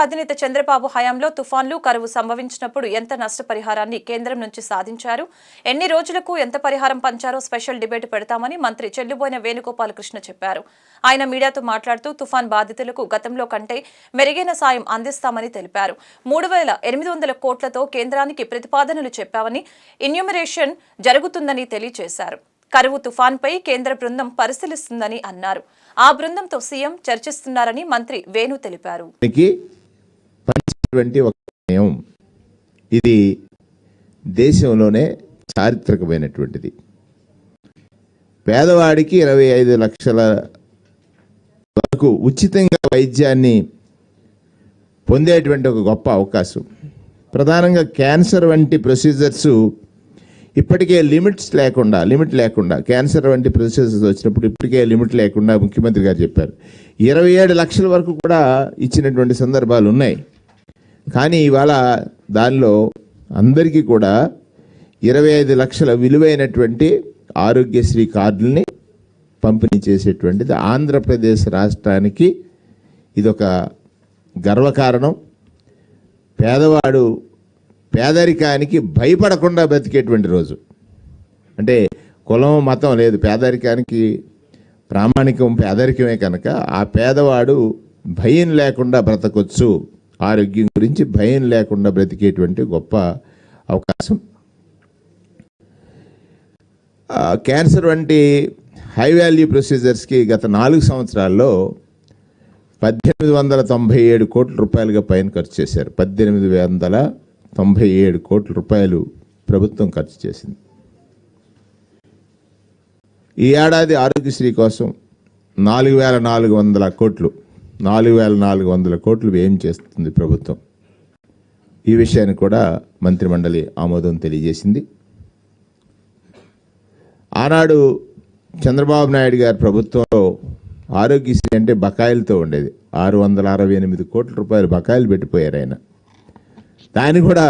అధినేత చంద్రబాబు హయాంలో తుఫాన్లు కరువు సంభవించినప్పుడు ఎంత నష్టపరిహారాన్ని కేంద్రం నుంచి సాధించారు, ఎన్ని రోజులకు ఎంత పరిహారం పంచారో స్పెషల్ డిబేట్ పెడతామని మంత్రి చెల్లుబోయిన వేణుగోపాలకృష్ణ చెప్పారు. ఆయన మీడియాతో మాట్లాడుతూ తుఫాన్ బాధితులకు గతంలో కంటే మెరుగైన సాయం అందిస్తామని తెలిపారు. 3,800 కోట్లతో కేంద్రానికి ప్రతిపాదనలు చెప్పామని, ఇన్యూమరేషన్ జరుగుతుందని తెలియజేశారు. కరువు తుఫాన్పై కేంద్ర బృందం పరిశీలిస్తుందని అన్నారు. ఆ బృందంతో సీఎం చర్చిస్తున్నారని మంత్రి వేణు తెలిపారు. ఇది దేశంలోనే చారిత్రకమైనటువంటిది. పేదవాడికి 25 లక్షల వరకు ఉచితంగా వైద్యాన్ని పొందేటువంటి ఒక గొప్ప అవకాశం. ప్రధానంగా క్యాన్సర్ వంటి ప్రొసీజర్స్ ఇప్పటికే లిమిట్ లేకుండా క్యాన్సర్ వంటి ప్రొసీజర్స్ వచ్చినప్పుడు ఇప్పటికే లిమిట్ లేకుండా ముఖ్యమంత్రి గారు చెప్పారు. 27 లక్షల వరకు కూడా ఇచ్చినటువంటి సందర్భాలు ఉన్నాయి. కానీ ఇవాళ దానిలో అందరికీ కూడా 25 లక్షల విలువైనటువంటి ఆరోగ్యశ్రీ కార్డుల్ని పంపిణీ చేసేటువంటిది ఆంధ్రప్రదేశ్ రాష్ట్రానికి ఇదొక గర్వకారణం. పేదవాడు పేదరికానికి భయపడకుండా బతికేటువంటి రోజు. అంటే కులం మతం లేదు, పేదరికానికి ప్రామాణికం పేదరికమే కనుక ఆ పేదవాడు భయం లేకుండా బ్రతకొచ్చు, ఆరోగ్యం గురించి భయం లేకుండా బ్రతికేటువంటి గొప్ప అవకాశం. క్యాన్సర్ వంటి హై వాల్యూ ప్రొసీజర్స్కి గత 4 సంవత్సరాల్లో 1897 కోట్ల రూపాయలుగా పైన ఖర్చు చేశారు. 1897 కోట్ల రూపాయలు ప్రభుత్వం ఖర్చు చేసింది. ఈ ఏడాది ఆరోగ్యశ్రీ కోసం 4,400 కోట్లు వ్యయం చేస్తుంది ప్రభుత్వం. ఈ విషయాన్ని కూడా మంత్రిమండలి ఆమోదం తెలియజేసింది. ఆనాడు చంద్రబాబు నాయుడు గారి ప్రభుత్వంలో ఆరోగ్యశ్రీ అంటే బకాయిలతో ఉండేది. 668 కోట్ల రూపాయలు బకాయిలు పెట్టిపోయారు ఆయన. దాన్ని కూడా